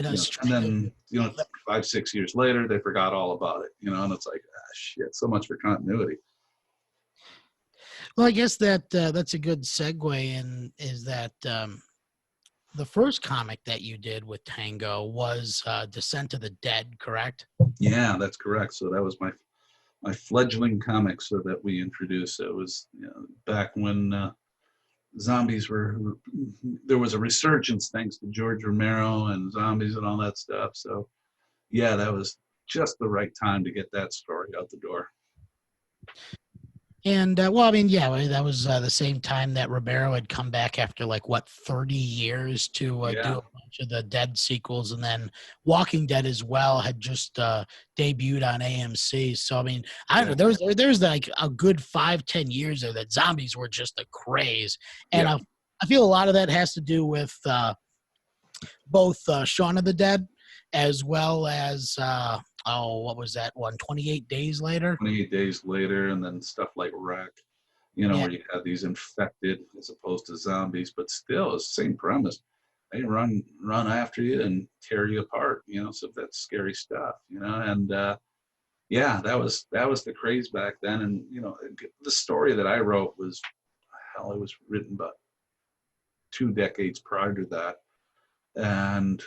And then, 5, 6 years later, they forgot all about it, and it's like, shit, so much for continuity. Well, I guess that's a good segue in is that the first comic that you did with Tango was Descent of the Dead, correct? Yeah, that's correct. So that was my fledgling comic, so that we introduced. It was back when zombies there was a resurgence thanks to George Romero and zombies and all that stuff. So yeah, that was just the right time to get that story out the door. And well, I mean, yeah, that was the same time that Romero had come back after 30 years to do a bunch of the Dead sequels, and then Walking Dead as well had just debuted on AMC. So I mean, I don't know, there's like a good 5-10 years there that zombies were just a craze, and I feel a lot of that has to do with both Shaun of the Dead as well as what was that one? 28 Days Later. 28 Days Later, and then stuff like Wreck, where you have these infected as opposed to zombies, but still it's the same premise. They run after you and tear you apart, so that's scary stuff, and that was the craze back then. And the story that I wrote was, it was written about 2 decades prior to that. And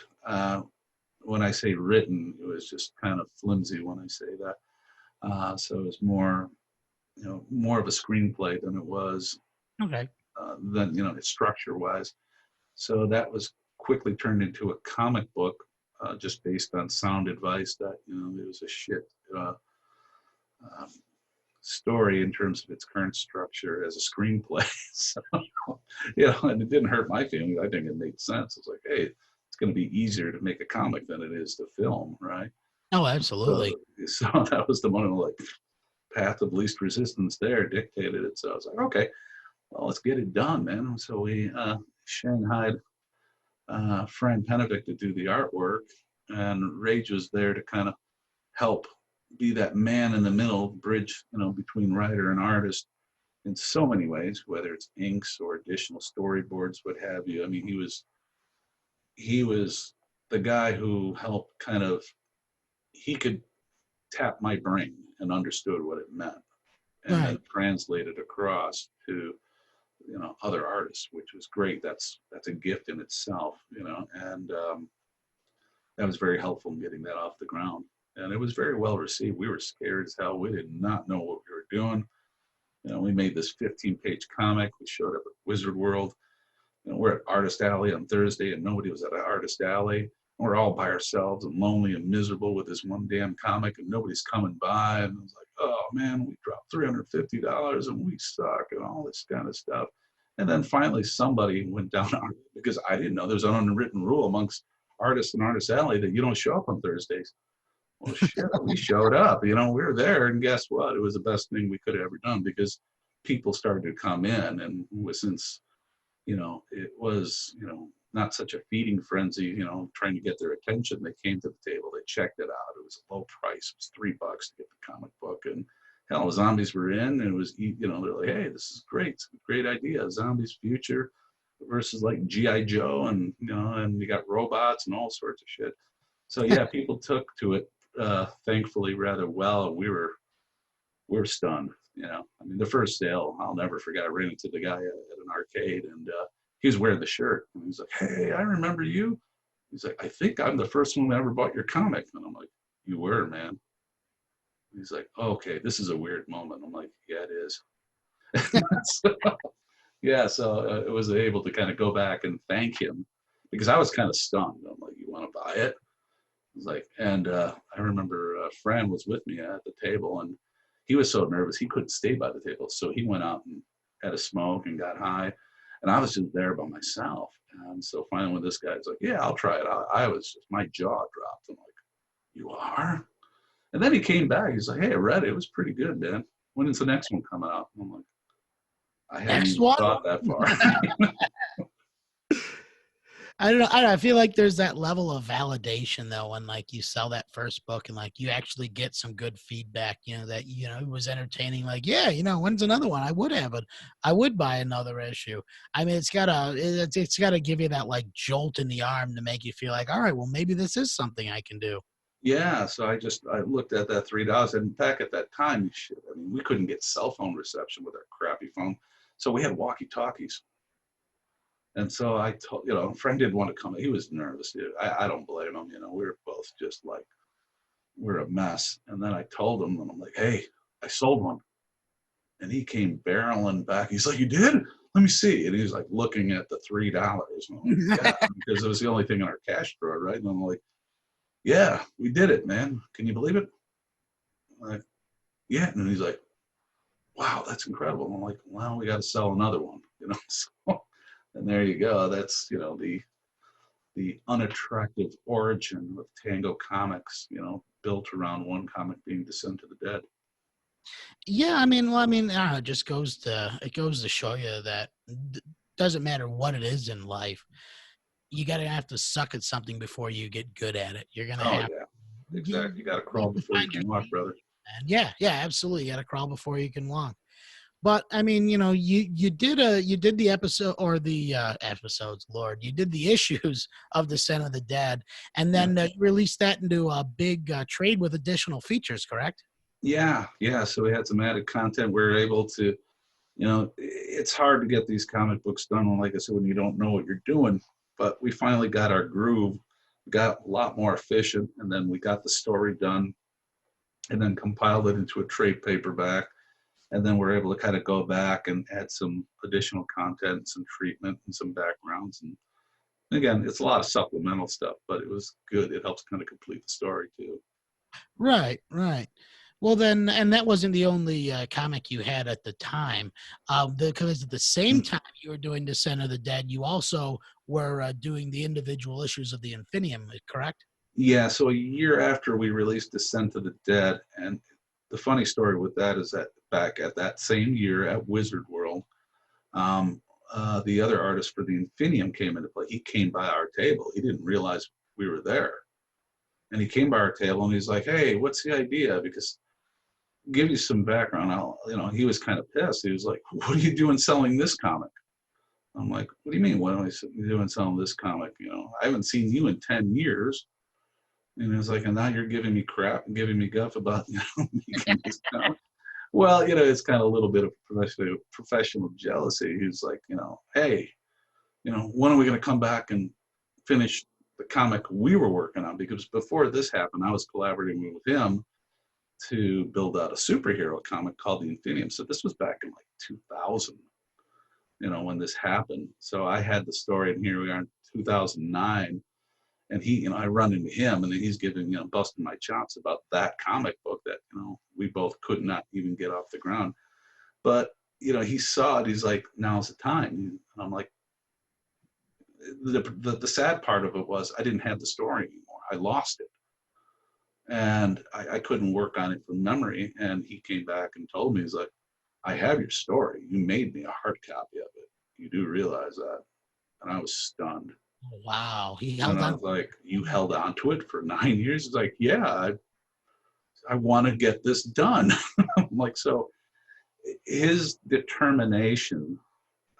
when I say written, it was just kind of flimsy when I say that. So it was more of a screenplay than it was structure-wise. So that was quickly turned into a comic book, just based on sound advice that it was a shit story in terms of its current structure as a screenplay. So, and it didn't hurt my feelings. I think it made sense. It's like, hey, it's going to be easier to make a comic than it is to film, right? Oh, absolutely. So that was the one path of least resistance there, dictated it. So I was like, okay, well, let's get it done, man. So we shanghaied Fran Penevic to do the artwork, and Rage was there to kind of help be that man in the middle, bridge, between writer and artist in so many ways, whether it's inks or additional storyboards, what have you. I mean, he was the guy who helped he could tap my brain and understood what it meant, and then translate it across to other artists, which was great. That's a gift in itself, and that was very helpful in getting that off the ground. And it was very well received. We were scared as hell. We did not know what we were doing. We made this 15-page comic. We showed up at Wizard World. We're at Artist Alley on Thursday, and nobody was at Artist Alley. We're all by ourselves and lonely and miserable with this one damn comic, and nobody's coming by. And I was like, oh man, we dropped $350 and we suck and all this kind of stuff. And then finally somebody went down, because I didn't know there's an unwritten rule amongst artists in Artist Alley that you don't show up on Thursdays. Well, shit, we showed up, we were there, and guess what? It was the best thing we could have ever done, because people started to come in, and since, it was, not such a feeding frenzy, trying to get their attention, they came to the table, they checked it out. It was a low price. It was $3 to get the comic book, and hell, zombies were in, and it was, they're like, hey, this is great. It's a great idea. Zombies future versus like G.I. Joe, and, and you got robots and all sorts of shit. So yeah, people took to it, thankfully, rather well. We were stunned. I mean, the first sale, I'll never forget. I ran into the guy at an arcade, and he was wearing the shirt. And he's like, hey, I remember you. He's like, I think I'm the first one that ever bought your comic. And I'm like, you were, man. He's like, oh, okay, this is a weird moment. I'm like, yeah, it is. So I was able to kind of go back and thank him, because I was kind of stunned. I'm like, you want to buy it? I was like, and I remember Fran was with me at the table, and he was so nervous he couldn't stay by the table. So he went out and had a smoke and got high, and I was just there by myself. And so finally, when this guy's like, yeah, I'll try it out, I was just, my jaw dropped. I'm like, you are? And then he came back. He's like, hey, I read it. It was pretty good, man. When is the next one coming out? I'm like, I hadn't even thought that far. I don't know. I feel like there's that level of validation though when like you sell that first book and like you actually get some good feedback, that it was entertaining. Like, yeah, when's another one? I would have it. I would buy another issue. I mean, it's gotta give you that like jolt in the arm to make you feel like, all right, well maybe this is something I can do. Yeah, so I looked at that $3, and back at that time, shit, I mean, we couldn't get cell phone reception with our crappy phone, so we had walkie talkies. And so I told, a friend didn't want to come. He was nervous. Dude. I don't blame him. We were both just like, we're a mess. And then I told him, and I'm like, hey, I sold one. And he came barreling back. He's like, you did? Let me see. And he's like looking at the $3. And I'm like, yeah, because it was the only thing in our cash drawer, right? And I'm like, yeah, we did it, man. Can you believe it? I'm like, yeah. And he's like, wow, that's incredible. And I'm like, well, we got to sell another one, So, and there you go. That's, the unattractive origin of Tango Comics, built around one comic being Descent of the Dead. Yeah, I mean, well, I mean, I don't know, it goes to show you that doesn't matter what it is in life, you gotta have to suck at something before you get good at it. You're gonna Oh have yeah, you, exactly. You got to you have crawl to before you find your can walk, speed, brother. man. Yeah, yeah, absolutely. You gotta crawl before you can walk. But I mean, you did the episode or the episodes, Lord, you did the issues of Descent of the Dead, and Yeah, then you released that into a big trade with additional features, correct? yeah, yeah. So we had some added content. We were able to, it's hard to get these comic books done. And like I said, when you don't know what you're doing, but we finally got our groove, got a lot more efficient, and then we got the story done, and then compiled it into a trade paperback. And then we're able to kind of go back and add some additional content, some treatment, and some backgrounds. And again, it's a lot of supplemental stuff, but it was good. It helps kind of complete the story too. Right, right. Well, then, and that wasn't the only comic you had at the time. Because at the same time you were doing Descent of the Dead, you also were doing the individual issues of the Infinium, correct? Yeah, so a year after we released Descent of the Dead, and the funny story with that is that back at that same year at Wizard World, um, the other artist for the Infinium came into play. He came by our table. He didn't realize we were there. And he came by our table and he's like, hey, what's the idea? Because give you some background. He was kind of pissed. He was like, what are you doing selling this comic? I'm like, what do you mean? What am I doing selling this comic? I haven't seen you in 10 years. And he was like, and now you're giving me crap and giving me guff about, making this comic. Well, it's kind of a little bit of professional jealousy. He's like, hey, when are we going to come back and finish the comic we were working on? Because before this happened, I was collaborating with him to build out a superhero comic called the Infinium. So this was back in like 2000, when this happened. So I had the story, and here we are in 2009. And he, I run into him, and then he's giving, busting my chops about that comic book that, we both could not even get off the ground. But, he saw it. He's like, now's the time. And I'm like, the sad part of it was I didn't have the story anymore. I lost it. And I couldn't work on it from memory. And he came back and told me, he's like, I have your story. You made me a hard copy of it. You do realize that? And I was stunned. Wow, he And held I on. was like, you held on to it for 9 years? He's like, yeah, I want to get this done. I'm like, so his determination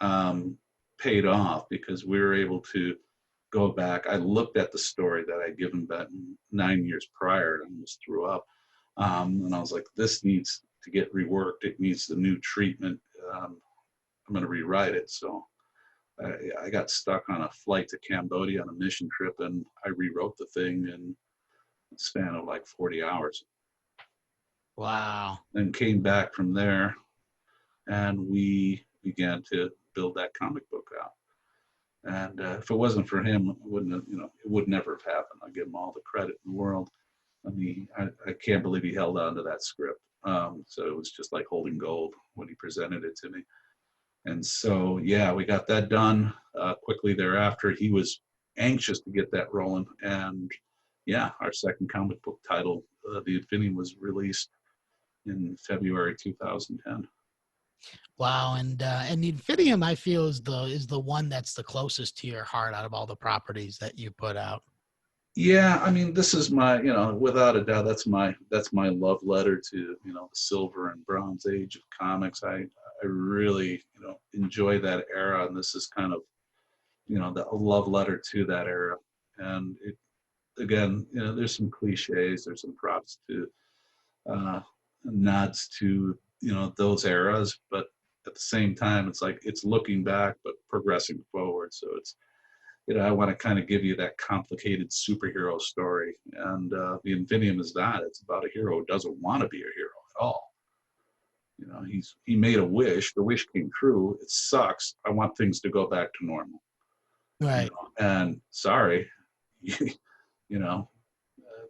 um, paid off because we were able to go back. I looked at the story that I'd given back 9 years prior and almost threw up. And I was like, this needs to get reworked. It needs the new treatment. I'm going to rewrite it. So I got stuck on a flight to Cambodia on a mission trip, and I rewrote the thing in a span of like 40 hours. Wow. Then came back from there, and we began to build that comic book out. And if it wasn't for him, it wouldn't have, it would never have happened. I give him all the credit in the world. I mean, I can't believe he held on to that script. So it was just like holding gold when he presented it to me. And so, yeah, we got that done quickly thereafter. He was anxious to get that rolling. And yeah, our second comic book title, The Infinity, was released in February 2010. Wow, and the Infinium I feel is the one that's the closest to your heart out of all the properties that you put out. Yeah, I mean, this is my, without a doubt, that's my love letter to, the silver and bronze age of comics. I really, enjoy that era, and this is kind of, the love letter to that era. And it, again, there's some cliches, there's some props to, uh, nods to, those eras, but at the same time, it's like it's looking back but progressing forward. So it's, I want to kind of give you that complicated superhero story. And the Infinium is that. It's about a hero who doesn't want to be a hero at all. He made a wish. The wish came true. It sucks. I want things to go back to normal. Right. And sorry, you,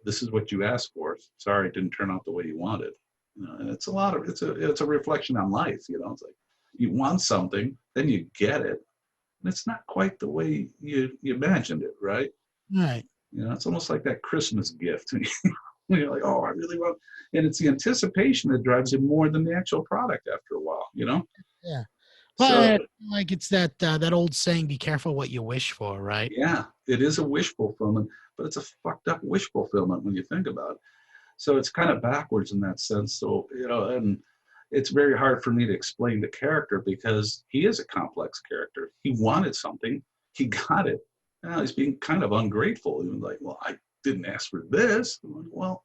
this is what you asked for. Sorry, it didn't turn out the way you wanted. And it's a reflection on life. It's like you want something, then you get it, and it's not quite the way you imagined it, right? Right. It's almost like that Christmas gift. You're like, oh, I really want, and it's the anticipation that drives you more than the actual product after a while. Yeah. So But like it's that old saying, be careful what you wish for, right? yeah, it is a wish fulfillment, but it's a fucked up wish fulfillment when you think about it. So it's kind of backwards in that sense. So, and it's very hard for me to explain the character because he is a complex character. He wanted something, he got it. Now he's being kind of ungrateful. He was like, well, I didn't ask for this. I'm like, well,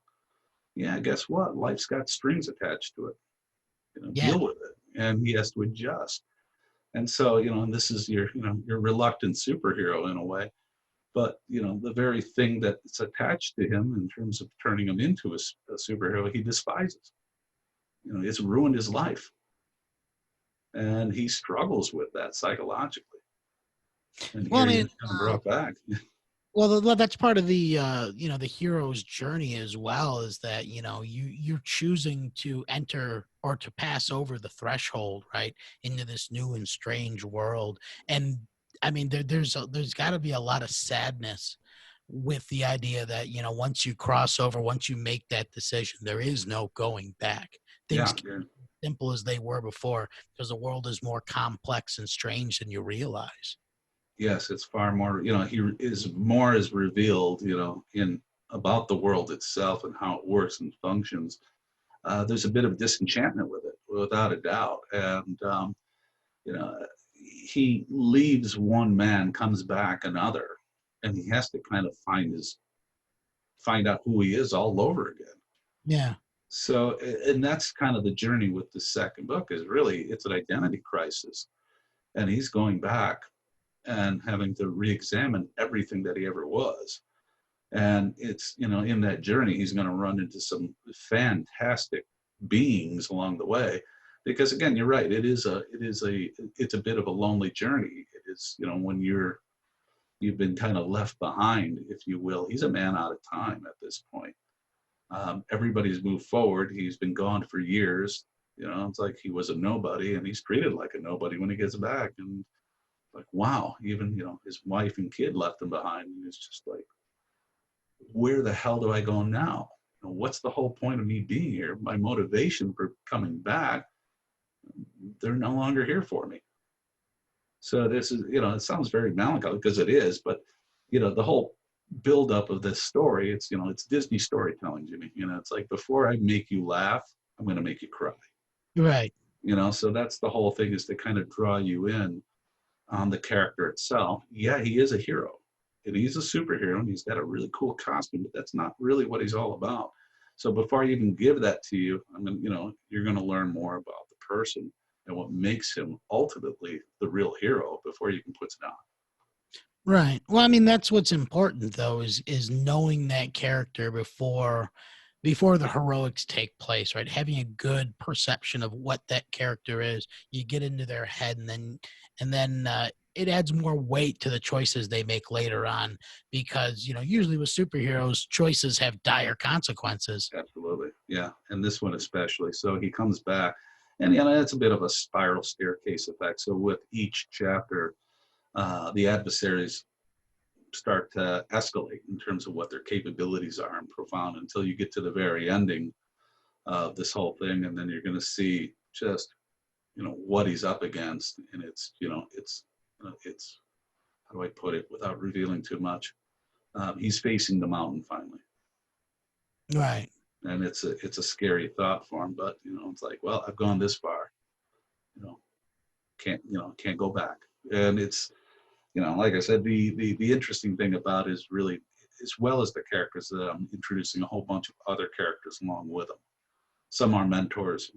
yeah, guess what? Life's got strings attached to it. Yeah. Deal with it. And he has to adjust. And so, and this is your reluctant superhero in a way. But the very thing that's attached to him in terms of turning him into a superhero, he despises. It's ruined his life, and he struggles with that psychologically. And Well, here I he mean, is kind of brought back. well, that's part of the the hero's journey as well, is that you're choosing to enter or to pass over the threshold, right, into this new and strange world. And I mean, there's got to be a lot of sadness with the idea that once you cross over, once you make that decision, there is no going back. Things Yeah, can't yeah. be as simple as they were before, because the world is more complex and strange than you realize. Yes, it's far more. He is more is revealed. In about the world itself and how it works and functions. There's a bit of disenchantment with it, without a doubt. And you know, he leaves one man, comes back another, and he has to kind of find out who he is all over again. Yeah. So, and that's kind of the journey with the second book is really it's an identity crisis, and he's going back and having to re-examine everything that he ever was. And it's in that journey he's going to run into some fantastic beings along the way, because again, you're right, it's a bit of a lonely journey. It is, when you've been kind of left behind, if you will. He's a man out of time at this point. Everybody's moved forward. He's been gone for years. It's like he was a nobody, and he's treated like a nobody when he gets back. And like, wow, even his wife and kid left him behind, and it's just like, where the hell do I go now? What's the whole point of me being here? My motivation for coming back, they're no longer here for me. So this is, it sounds very melancholy because it is, but the whole buildup of this story, it's Disney storytelling, Jimmy. It's like before I make you laugh, I'm going to make you cry. Right. So that's the whole thing, is to kind of draw you in on the character itself. Yeah, he is a hero, and he's a superhero, and he's got a really cool costume, but that's not really what he's all about. So before I even give that to you, you're going to learn more about the person and what makes him ultimately the real hero before you can put it on. Right. Well, I mean, that's what's important though, is knowing that character before the heroics take place, right? Having a good perception of what that character is. You get into their head, and then it adds more weight to the choices they make later on, because usually with superheroes, choices have dire consequences. Absolutely. Yeah. And this one especially. So he comes back, and it's a bit of a spiral staircase effect. So with each chapter, the adversaries start to escalate in terms of what their capabilities are and profound until you get to the very ending of this whole thing. And then you're going to see just what he's up against, and it's how do I put it without revealing too much? He's facing the mountain finally, Right. and it's a scary thought for him. But it's like, well, I've gone this far. You know, can't go back. And it's like I said, the interesting thing about it is really, as well as the characters, that I'm introducing a whole bunch of other characters along with them. Some are mentors,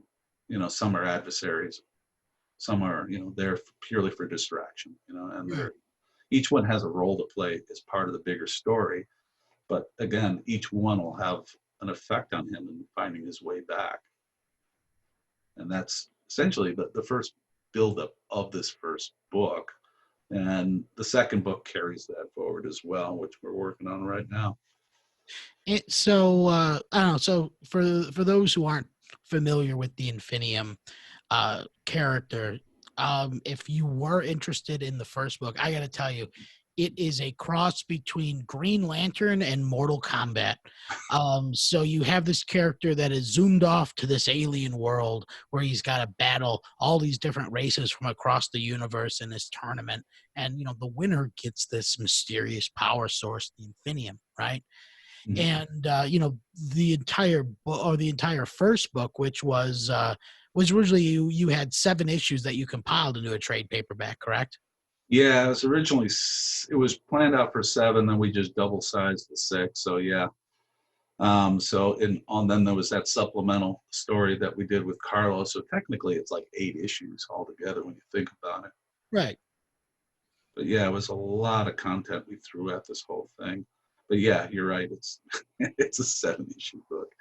some are adversaries, some are there purely for distraction, and Mm. each one has a role to play as part of the bigger story. But again, each one will have an effect on him in finding his way back. And that's essentially the first buildup of this first book. And the second book carries that forward as well, which we're working on right now. So I don't know. So for those who aren't familiar with the Infinium character, if you were interested in the first book, I got to tell you, it is a cross between Green Lantern and Mortal Kombat. So you have this character that is zoomed off to this alien world where he's got to battle all these different races from across the universe in this tournament, and the winner gets this mysterious power source, the Infinium, right? Mhm. And the entire book, or the entire first book, which was originally you had 7 issues that you compiled into a trade paperback, correct? Yeah, it was planned out for 7, then we just double sized the 6. So yeah. So then there was that supplemental story that we did with Carlos. So technically it's like 8 issues altogether when you think about it. Right. But yeah, it was a lot of content we threw at this whole thing. But yeah, you're right. It's it's a 7-issue book.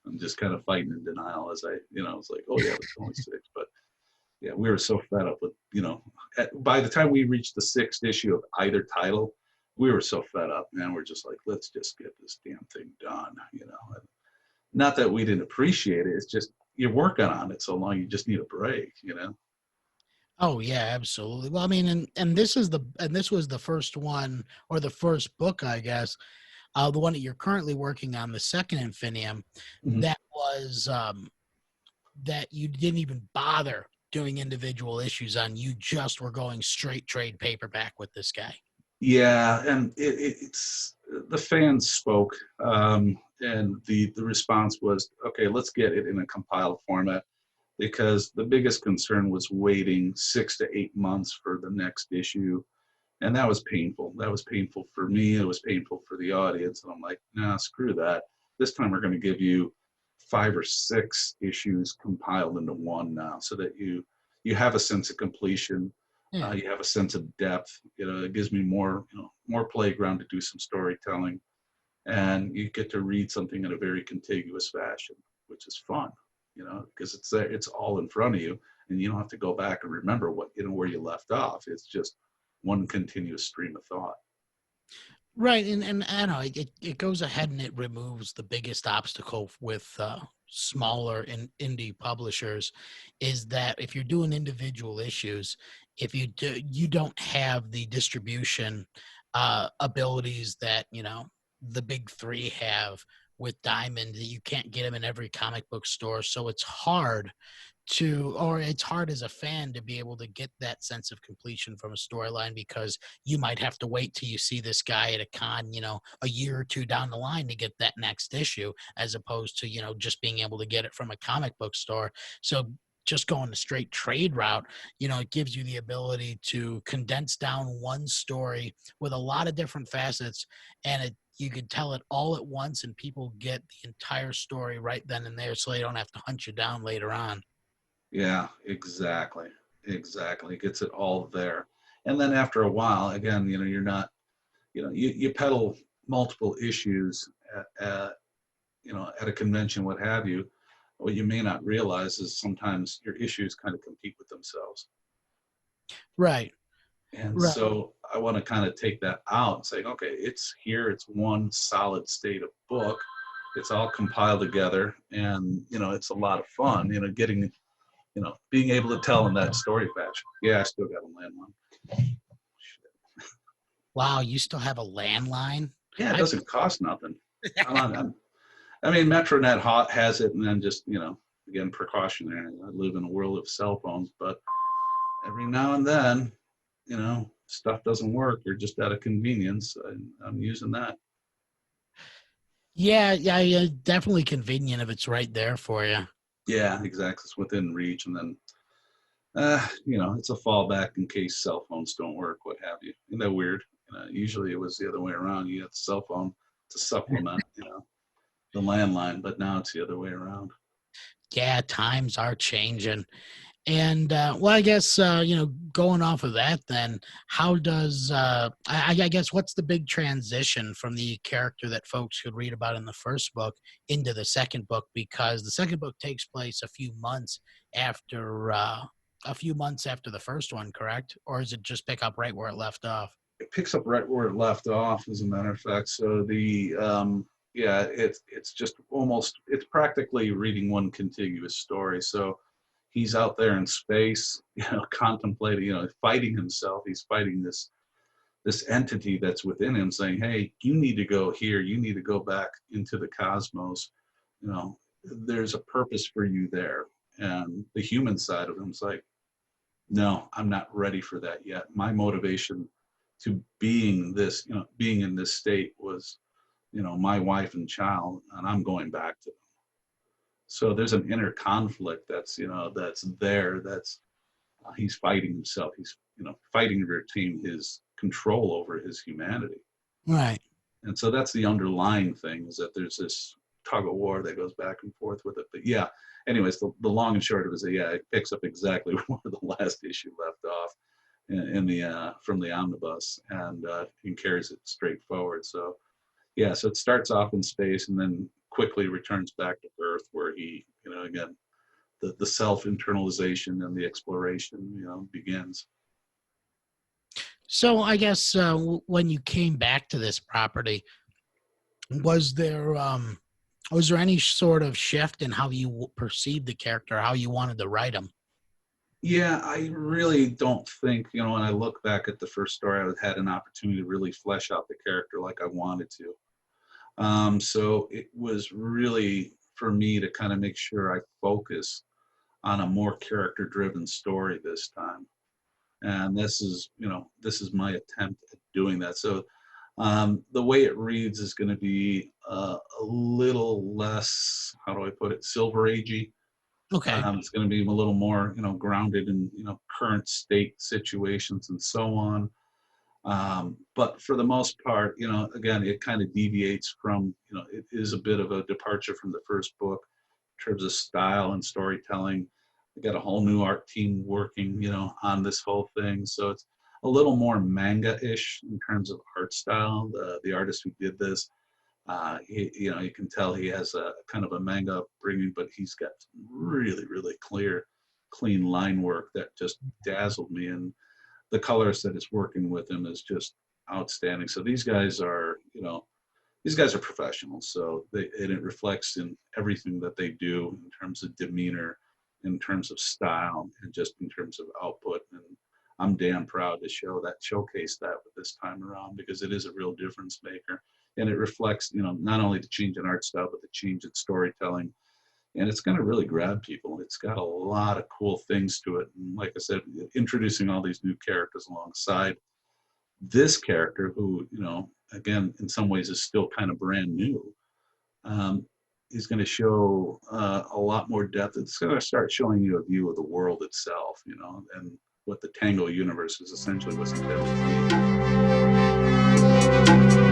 I'm just kind of fighting in denial as it's like, oh yeah, it's only 6. But yeah, we were so fed up with, by the time we reached the 6th issue of either title, we were so fed up, man. We're just like, let's just get this damn thing done. And not that we didn't appreciate it. It's just you're working on it so long, you just need a break. Oh yeah, absolutely. Well, I mean, and this was the first one, or the first book, I guess, the one that you're currently working on, the second Infinium, Mhm. that was that you didn't even bother doing individual issues on. You just were going straight trade paperback with this guy. Yeah, and it's the fans spoke, and the response was, okay, let's get it in a compiled format, because the biggest concern was waiting 6 to 8 months for the next issue, and that was painful. That was painful for me. It was painful for the audience, and I'm like, nah, screw that. This time we're going to give you 5 or 6 issues compiled into one now, so that you have a sense of completion. Yeah. You have a sense of depth. It gives me more playground to do some storytelling, and you get to read something in a very contiguous fashion, which is fun. Because it's there, it's all in front of you, and you don't have to go back and remember where you left off. It's just one continuous stream of thought. Right, and I know it goes ahead and it removes the biggest obstacle with smaller and indie publishers, is that if you're doing individual issues, if you don't have the distribution abilities that the big 3 have with Diamond, you can't get them in every comic book store, so it's hard as a fan to be able to get that sense of completion from a storyline, because you might have to wait till you see this guy at a con, a year or 2 down the line to get that next issue, as opposed to, just being able to get it from a comic book store. So just going the straight trade route, it gives you the ability to condense down one story with a lot of different facets, and you can tell it all at once, and people get the entire story right then and there, so they don't have to hunt you down later on. Yeah, exactly. Exactly. It gets it all there. And then after a while, again, you're not, you peddle multiple issues at a convention, what have you. What you may not realize is sometimes your issues kind of compete with themselves. Right. And Right. so I want to kind of take that out and say, okay, it's here, it's one solid state of book. It's all compiled together, and it's a lot of fun, getting being able to tell in that story fashion. Yeah, I still got a landline. Wow, you still have a landline? Yeah, it I doesn't cost nothing. I'm on, I mean, MetroNet has it, and then just again, precautionary. I live in a world of cell phones, but every now and then, stuff doesn't work or just out of convenience. I'm using that. Yeah, yeah, yeah, definitely convenient if it's right there for you. Yeah, exactly. It's within reach. And then, it's a fallback in case cell phones don't work, what have you. Isn't that weird? Usually it was the other way around. You had the cell phone to supplement, the landline, but now it's the other way around. Yeah, times are changing. And well, I guess going off of that, then how does I guess what's the big transition from the character that folks could read about in the first book into the second book? Because the second book takes place a few months after the first one, correct? Or is it just pick up right where it left off? It picks up right where it left off, as a matter of fact. So yeah, it's just almost, it's practically reading one contiguous story. So he's out there in space, contemplating, fighting himself. He's fighting this entity that's within him, saying, "Hey, you need to go here. You need to go back into the cosmos. You know, there's a purpose for you there." And the human side of him is like, "No, I'm not ready for that yet. My motivation to being in this state was, my wife and child, and I'm going back to them." So there's an inner conflict that's there. That's he's fighting himself. He's fighting to retain his control over his humanity. Right. And so that's the underlying thing, is that there's this tug of war that goes back and forth with it. But yeah, anyways, the long and short of it is that, yeah, it picks up exactly where the last issue left off in the from the omnibus, and carries it straight forward. So yeah, so it starts off in space and then quickly returns back to Earth, where he, again, the self internalization and the exploration, begins. So I guess when you came back to this property, was there um, was there any sort of shift in how you perceived the character, how you wanted to write him? Yeah, I really don't think, when I look back at the first story, I had an opportunity to really flesh out the character like I wanted to. So it was really for me to kind of make sure I focus on a more character driven story this time. And this is my attempt at doing that. So the way it reads is going to be a little less, how do I put it, silver agey. Okay. It's going to be a little more, grounded in, current state situations and so on. But for the most part, again, it kind of deviates from, it is a bit of a departure from the first book in terms of style and storytelling. We got a whole new art team working, on this whole thing. So it's a little more manga-ish in terms of art style. The artist who did this, you can tell he has a kind of a manga upbringing, but he's got some really, really clean line work that just dazzled me. And the colorist that is working with him is just outstanding. So these guys are professionals. So and it reflects in everything that they do in terms of demeanor, in terms of style, and just in terms of output. And I'm damn proud to showcase that with this time around, because it is a real difference maker. And it reflects, not only the change in art style, but the change in storytelling. And it's going to really grab people. It's got a lot of cool things to it. And like I said, introducing all these new characters alongside this character who, again, in some ways is still kind of brand new, um, is going to show a lot more depth. It's going to start showing you a view of the world itself, and what the Tango universe is essentially was intended to be.